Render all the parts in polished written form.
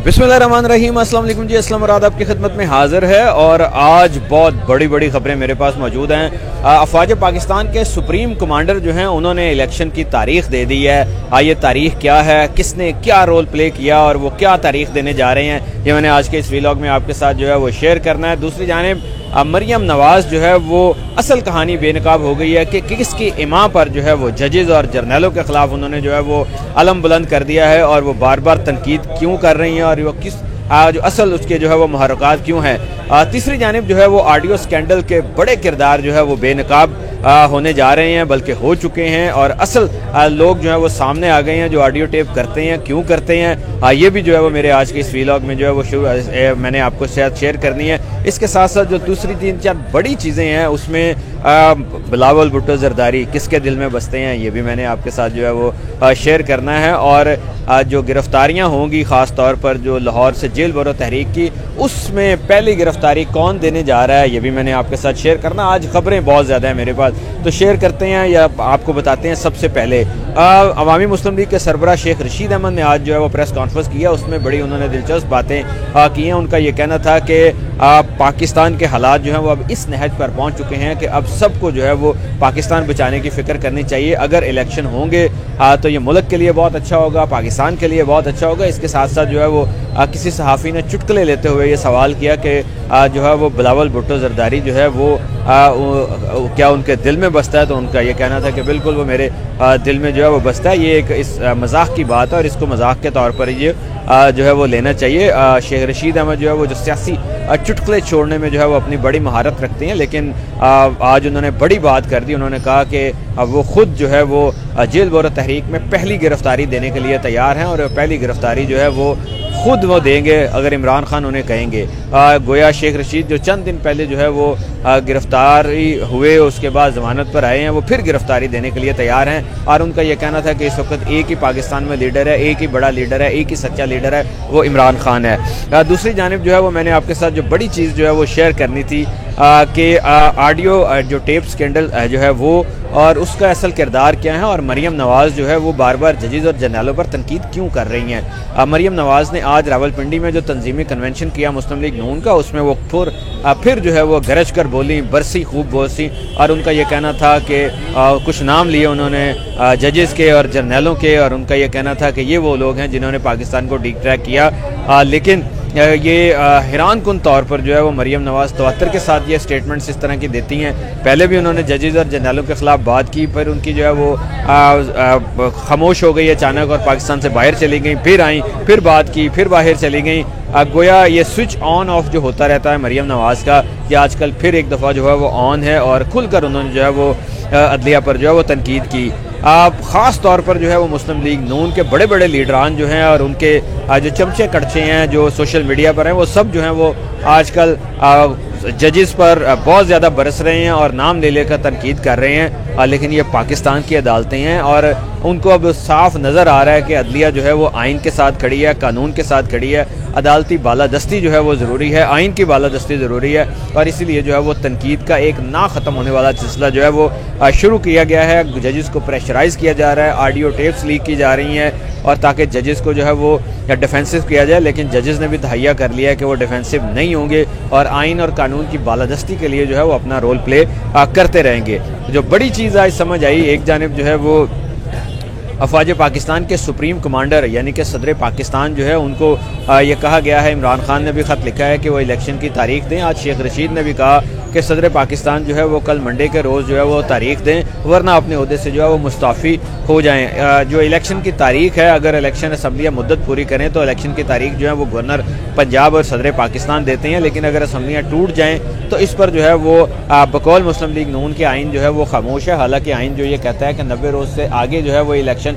बिस्मिल्लाहिर्रहमानिर्रहीम। अस्सलाम वालेकुम जी, अस्सलाम और आदाब की खिदमत में हाजिर है और आज बहुत बड़ी बड़ी खबरें मेरे पास मौजूद हैं। अफवाज पाकिस्तान के सुप्रीम कमांडर जो हैं उन्होंने इलेक्शन की तारीख दे दी है। ये तारीख क्या है, किसने क्या रोल प्ले किया और वो क्या तारीख देने जा रहे हैं, ये मैंने आज के इस व्लॉग में आपके साथ जो है वो शेयर करना है। दूसरी जानिब मरियम नवाज़ जो है वो असल कहानी बेनकाब हो गई है कि किसकी इमां पर जो है वो जजेस और जर्नलों के ख़िलाफ़ उन्होंने जो है वो अलम बुलंद कर दिया है और वो बार बार तनकीद क्यों कर रही हैं और वो किस जो असल उसके जो है वो मुहर्रकात क्यों हैं। तीसरी जानिब जो है वो ऑडियो स्कैंडल के बड़े किरदार जो है वो बेनकाब होने जा रहे हैं, बल्कि हो चुके हैं और असल लोग जो है वो सामने आ गए हैं जो ऑडियो टेप करते हैं, क्यों करते हैं। ये भी जो है वो मेरे आज के इस व्लॉग में जो है वो मैंने आपको शायद शेयर करनी है। इसके साथ साथ जो दूसरी 3-4 बड़ी चीज़ें हैं उसमें बिलावल भुट्टो जरदारी किसके दिल में बसते हैं, ये भी मैंने आपके साथ जो है वो शेयर करना है। और जो गिरफ्तारियां होंगी ख़ास तौर पर जो लाहौर से जेल भरो तहरीक की, उसमें पहली गिरफ्तारी कौन देने जा रहा है, ये भी मैंने आपके साथ शेयर करना। आज खबरें बहुत ज़्यादा हैं मेरे पास, तो शेयर करते हैं या आपको बताते हैं। सबसे पहले अवामी मुस्लिम लीग के सरबराह शेख रशीद अहमद ने आज जो है वो प्रेस कॉन्फ्रेंस किया, उसमें बड़ी उन्होंने दिलचस्प बातें की हैं। उनका ये कहना था कि पाकिस्तान के हालात जो हैं वो अब इस नहज पर पहुंच चुके हैं कि अब सबको जो है वो पाकिस्तान बचाने की फ़िक्र करनी चाहिए। अगर इलेक्शन होंगे तो ये मुल्क के लिए बहुत अच्छा होगा, पाकिस्तान के लिए बहुत अच्छा होगा। इसके साथ साथ जो है वो किसी सहाफ़ी ने चुटकुले लेते हुए ये सवाल किया कि जो है वो बिलावल भुट्टो जरदारी जो है वो क्या उनके दिल में बसता है, तो उनका ये कहना था कि बिल्कुल वो मेरे दिल में जो है वो बसता है। ये एक इस मजाक की बात है और इसको मजाक के तौर पर ये जो है वो लेना चाहिए। शेख रशीद अहमद जो है वो जो सियासी चुटकुले छोड़ने में जो है वो अपनी बड़ी महारत रखते हैं, लेकिन आज उन्होंने बड़ी बात कर दी। उन्होंने कहा कि वो खुद जो है वो जेल भरो तहरीक में पहली गिरफ्तारी देने के लिए तैयार हैं और पहली गिरफ्तारी जो है वो खुद वो देंगे अगर इमरान खान उन्हें कहेंगे। गोया शेख रशीद जो चंद दिन पहले जो है वो गिरफ्तारी हुए, उसके बाद ज़मानत पर आए हैं, वो फिर गिरफ्तारी देने के लिए तैयार हैं। और उनका यह कहना था कि इस वक्त एक ही पाकिस्तान में लीडर है, एक ही बड़ा लीडर है, एक ही सच्चा लीडर है, वो इमरान खान है। दूसरी जानिब जो है वो मैंने आपके साथ जो बड़ी चीज़ जो है वो शेयर करनी थी कि ऑडियो जो टेप स्कैंडल जो है वो और उसका असल किरदार क्या है और मरियम नवाज़ जो है वो बार बार जजेस और जर्नलों पर तनकीद क्यों कर रही हैं। मरियम नवाज़ ने आज रावलपिंडी में जो तंजीमी कन्वेंशन किया मुस्लिम लीग नून का, उसमें वो फिर जो है वो गरज कर बोली, बरसी खूब बोसी। और उनका ये कहना था कि कुछ नाम लिए उन्होंने जजेस के और जर्नलों के, और उनका ये कहना था कि ये वो लोग हैं जिन्होंने पाकिस्तान को डीप ट्रैक किया। लेकिन ये हैरान कुन तौर पर जो है वो मरियम नवाज़ तवत्तर के साथ ये स्टेटमेंट्स इस तरह की देती हैं। पहले भी उन्होंने जजेस और जर्नलों के ख़िलाफ़ बात की, पर उनकी जो है वो खामोश हो गई अचानक और पाकिस्तान से बाहर चली गई, फिर आई, फिर बात की, फिर बाहर चली गई। गोया ये स्विच ऑन ऑफ जो होता रहता है मरियम नवाज़ का, कि आजकल फिर एक दफ़ा जो है वो ऑन है और खुलकर उन्होंने जो है वो अदलिया पर जो है वो तनकीद की। ख़ास तौर पर जो है वो मुस्लिम लीग नून के बड़े बड़े लीडरान जो हैं और उनके जो चमचे कड़चे हैं जो सोशल मीडिया पर हैं, वो सब जो हैं वो आजकल जजेस पर बहुत ज़्यादा बरस रहे हैं और नाम ले लेकर तनकीद कर रहे हैं। लेकिन ये पाकिस्तान की अदालतें हैं और उनको अब साफ नज़र आ रहा है कि अदलिया जो है वो आइन के साथ खड़ी है, कानून के साथ खड़ी है। अदालती बालादस्ती जो है वो ज़रूरी है, आइन की बालादस्ती ज़रूरी है और इसीलिए जो है वो तनकीद का एक ना ख़त्म होने वाला सिलसिला जो है वो शुरू किया गया है। जजेस को प्रेशराइज़ किया जा रहा है, ऑडियो टेप्स लीक की जा रही हैं और ताकि जजेस को जो है वो डिफेंसिव किया जाए, लेकिन जजेस ने भी तहैया कर लिया है कि वो डिफेंसिव नहीं होंगे और आइन और कानून की बालादस्ती के लिए जो है वो अपना रोल प्ले करते रहेंगे। जो बड़ी चीज़ आज समझ आई, एक जानिब जो है वो अफवाज पाकिस्तान के सुप्रीम कमांडर यानी कि सदर पाकिस्तान जो है उनको ये कहा गया है, इमरान खान ने भी ख़त लिखा है कि वो इलेक्शन की तारीख दें। आज शेख रशीद ने भी कहा कि सदर पाकिस्तान जो है वो कल मंडे के रोज़ जो है वो तारीख दें, वरना अपने ओहदे से जो है वो मुस्ताफ़ी हो जाएं। जो इलेक्शन की तारीख है, अगर इलेक्शन असम्बलियाँ मुद्दत पूरी करें तो इलेक्शन की तारीख जो है वो गवर्नर पंजाब और सदर पाकिस्तान देते हैं, लेकिन अगर असम्बलियाँ टूट जाएँ तो इस पर जो है वो बकौल मुस्लिम लीग नून के आइन जो है वो खामोश है। हालांकि आइन जो ये कहता है कि 90 रोज़ से आगे जो है वो इलेक्शन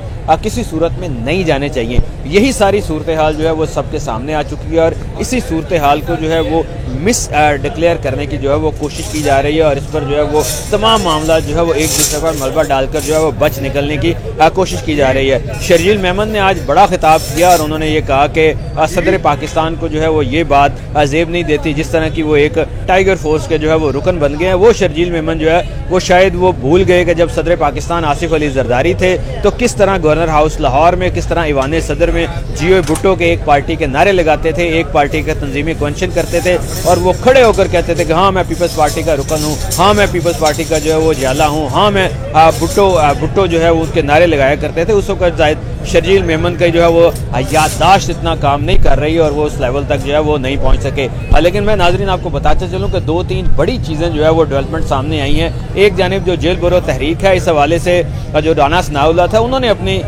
किसी सूरत में नहीं जाने चाहिए। यही सारी सूरत हाल जो है वो सबके सामने आ चुकी है और इसी सूरत हाल को जो है वो मिस डिक्लेयर करने की जो है वो कोशिश की जा रही है और इस पर जो है वो तमाम मामला जो है वो एक दूसरे पर मलबा डालकर जो है वो बच निकलने की कोशिश की जा रही है। शर्जील मेमन ने आज बड़ा खिताब किया और उन्होंने ये कहा कि सदर पाकिस्तान को जो है वो ये बात जेब नहीं देती, जिस तरह की वो एक टाइगर फोर्स के जो है वो रुकन बन गए हैं। वो शर्जील मेमन जो है वो शायद वो भूल गए कि जब सदर पाकिस्तान आसिफ अली जरदारी थे तो किस तरह गवर्नर हाउस लाहौर में, किस तरह ईवान सदर में जियो भुट्टो के एक पार्टी के नारे लगाते थे, एक पार्टी का तंजीमी क्वेश्चन करते थे और वो खड़े होकर कहते थे कि हाँ मैं पीपल्स पार्टी का रुकन हूँ, हाँ मैं पीपल्स पार्टी का जो है वो जाला हूँ, हाँ मैं भुट्टो जो है वो उसके नारे लगाया करते थे। उस वक्त जायद शर्जील मेमन का जो है वो याददाश्त इतना काम नहीं कर रही और वो उस लेवल तक जो है वो नहीं पहुंच सके। लेकिन मैं नाजरीन आपको बताते चलूं कि 2-3 बड़ी चीज़ें जो है वो डेवलपमेंट सामने आई हैं। एक जानिब जो जेल बरो तहरीक है, इस हवाले से जो राना सनाउल्लाह था उन्होंने अपनी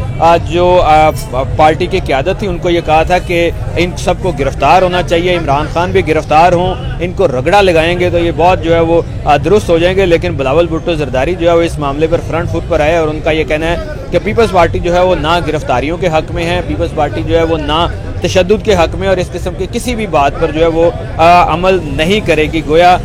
जो पार्टी की क़यादत थी उनको ये कहा था कि इन सबको गिरफ्तार होना चाहिए, इमरान खान भी गिरफ्तार हों, इनको रगड़ा लगाएंगे तो ये बहुत जो है वो दुरुस्त हो जाएंगे। लेकिन बिलावल भुट्टो जरदारी जो है वो इस मामले पर फ्रंट फुट पर आए और उनका ये कहना है कि पीपल्स पार्टी जो है वो ना गिरफ्तारियों के हक में है, पीपल्स पार्टी जो है वो ना तशद्दुद के हक में और इस किस्म की किसी भी बात पर जो है वो अमल नहीं करेगी। गोया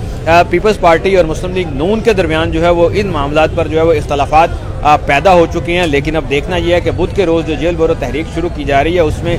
पीपल्स पार्टी और मुस्लिम लीग नून के दरमियान जो है वो इन मामलात पर जो है वो इख्तलाफात पैदा हो चुके हैं। लेकिन अब देखना यह है कि बुध के रोज़ जो जेल बरो तहरीक शुरू की जा रही है उसमें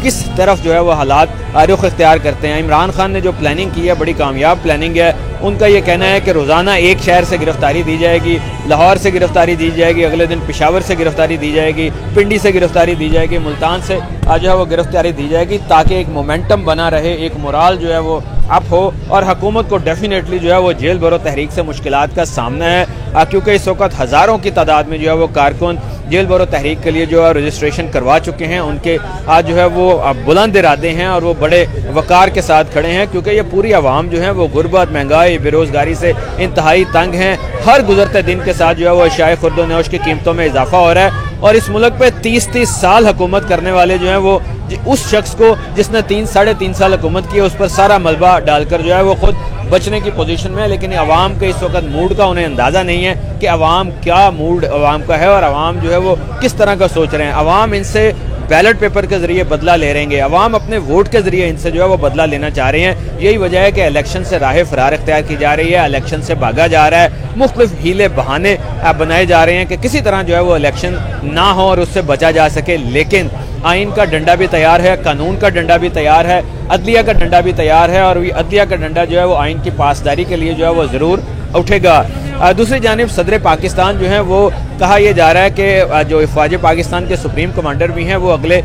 किस तरफ जो है वो हालात रुख इख्तियार करते हैं। इमरान खान ने जो प्लानिंग की है बड़ी कामयाब प्लानिंग है। उनका ये कहना है कि रोज़ाना एक शहर से गिरफ्तारी दी जाएगी, लाहौर से गिरफ्तारी दी जाएगी, अगले दिन पेशावर से गिरफ्तारी दी जाएगी, पिंडी से गिरफ्तारी दी जाएगी, मुल्तान से जो है वो गिरफ्तारी दी जाएगी ताकि एक मोमेंटम बना रहे, एक मोराल जो है वो अप हो। और हुकूमत को डेफिनेटली जो है वो जेल बरो तहरीक से मुश्किलात का सामना है क्योंकि इस वक्त हज़ारों की तादाद में जो है वो कारकुन जेल बरो तहरीक के लिए जो है रजिस्ट्रेशन करवा चुके हैं। उनके आज जो है वो बुलंद इरादे हैं और वो बड़े वकार के साथ खड़े हैं क्योंकि ये पूरी आवाम जो है वो गुर्बत, महंगाई, बेरोज़गारी से इंतहाई तंग हैं। हर गुजरते दिन के साथ जो है वो अशियाए खुर्द व नोश की कीमतों में इजाफा हो रहा है और इस मुल्क पे 30-30 साल हुकूमत करने वाले जो है वो उस शख्स को जिसने 3-3.5 साल हुकूमत की उस पर सारा मलबा डालकर जो है वो खुद बचने की पोजीशन में है। लेकिन अवाम के इस वक्त मूड का उन्हें अंदाज़ा नहीं है कि अवाम क्या मूड अवाम का है और अवाम जो है वो किस तरह का सोच रहे हैं। अवाम इनसे बैलेट पेपर के जरिए बदला ले रहे हैं, अवाम अपने वोट के जरिए इनसे जो है वो बदला लेना चाह रहे हैं। यही वजह है कि इलेक्शन से राह फरार इख्तियार की जा रही है, इलेक्शन से भागा जा रहा है, मुख्तलिफ हीले बहाने बनाए जा रहे हैं कि किसी तरह जो है वो इलेक्शन ना हो और उससे बचा जा सके। लेकिन आइन का डंडा भी तैयार है, कानून का डंडा भी तैयार है, अदलिया का डंडा भी तैयार है और अदलिया का डंडा जो है वो आइन की पासदारी के लिए जो है वो ज़रूर उठेगा। दूसरी जानिब सदर पाकिस्तान जो है वो कहा यह जा रहा है कि जो फ़ौज पाकिस्तान के सुप्रीम कमांडर भी हैं वो अगले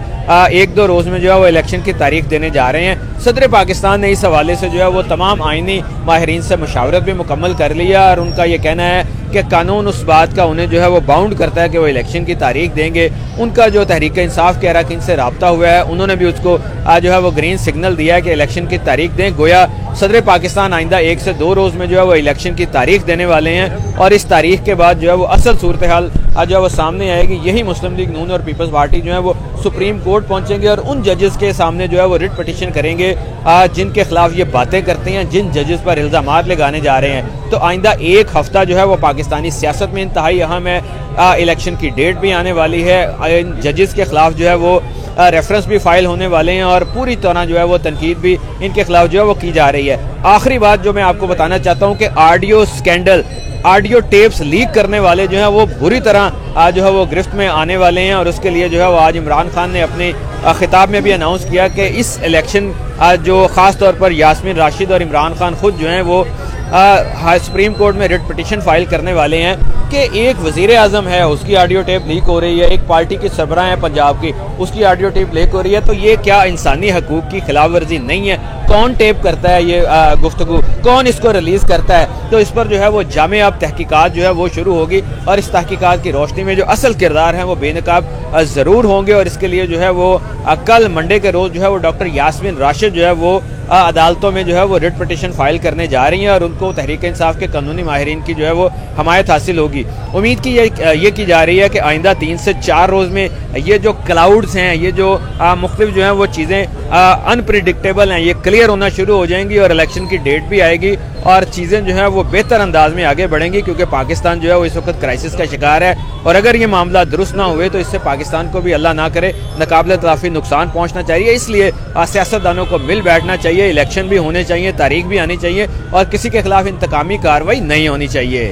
1-2 रोज़ में जो है वो इलेक्शन की तारीख देने जा रहे हैं। सदर पाकिस्तान ने इस हवाले से जो है वो तमाम आइनी माहिरीन से मुशावरत भी मुकम्मल कर लिया और उनका ये कहना है कि कानून उस बात का उन्हें जो है वो बाउंड करता है कि वो इलेक्शन की तारीख देंगे। उनका जो तहरीक इंसाफ के अरकान से रब्ता हुआ है उन्होंने भी उसको जो है वो ग्रीन सिग्नल दिया है कि इलेक्शन की तारीख दें। गोया सदर पाकिस्तान आइंदा 1 से 2 रोज़ में जो है वो इलेक्शन की तारीख देने वाले हैं और इस तारीख के बाद जो है वो असल सूरत हाल जो है वो सामने आएगी। यही मुस्लिम लीग नून और पीपल्स पार्टी जो है वो सुप्रीम कोर्ट पहुंचेंगे और उन जजेस के सामने जो है वो रिट पटिशन करेंगे जिनके खिलाफ ये बातें करते हैं, जिन जजेस पर इल्ज़ामात लगाने जा रहे हैं। तो आइंदा 1 हफ्ता जो है वो पाकिस्तानी सियासत में इंतहाई अहम है। इलेक्शन की डेट भी आने वाली है, इन जजेस के खिलाफ जो है वो रेफरेंस भी फाइल होने वाले हैं और पूरी तरह जो है वो तनकीद भी इनके खिलाफ जो है वो की जा रही है। आखिरी बात जो मैं आपको बताना चाहता हूँ कि audio scandal, audio tapes leak करने वाले जो है वो बुरी तरह जो है वो गिरफ्त में आने वाले हैं और उसके लिए जो है वो आज इमरान खान ने अपने खिताब में भी अनाउंस किया कि इस इलेक्शन जो ख़ास तौर पर यास्मीन राशिद और इमरान खान खुद जो हैं वो सुप्रीम कोर्ट में रिट पिटीशन फाइल करने वाले हैं कि एक वज़ीर आज़म है उसकी ऑडियो टेप लीक हो रही है, एक पार्टी की सरबराह है पंजाब की उसकी ऑडियो टेप लीक हो रही है। तो ये क्या इंसानी हकूक़ की खिलाफ वर्जी नहीं है? कौन टेप करता है ये गुफ्तगू, कौन इसको रिलीज़ करता है? तो इस पर जो है वो जामे-अब तहकीकात जो है वो शुरू होगी और इस तहकीकात की रोशनी में जो असल किरदार हैं वो बेनकाब ज़रूर होंगे। और इसके लिए जो है वो कल मंडे के रोज़ जो है वो डॉक्टर यास्मीन राशिद जो है वो अदालतों में जो है वो रिट पिटीशन फाइल करने जा रही हैं और उनको तहरीक इंसाफ के कानूनी माहिरीन की जो है वो हमायत हासिल होगी। उम्मीद की ये की जा रही है कि आइंदा 3 से 4 रोज़ में ये जो क्लाउड्स हैं, ये जो मुख्तलिफ जो हैं वो चीज़ें अनप्रिडिक्टेबल हैं, ये क्लियर होना शुरू हो जाएंगी और इलेक्शन की डेट भी आएगी और चीज़ें जो है वो बेहतर अंदाज में आगे बढ़ेंगी क्योंकि पाकिस्तान जो है वो इस वक्त क्राइसिस का शिकार है। और अगर ये मामला दुरुस्त ना हुए तो इससे पाकिस्तान को भी अल्लाह ना करे नाकाबिल तलाफी नुकसान पहुँचना चाहिए। इसलिए सियासतदानों को मिल बैठना चाहिए, इलेक्शन भी होने चाहिए, तारीख भी आनी चाहिए और किसी के खिलाफ इंतकामी कार्रवाई नहीं होनी चाहिए।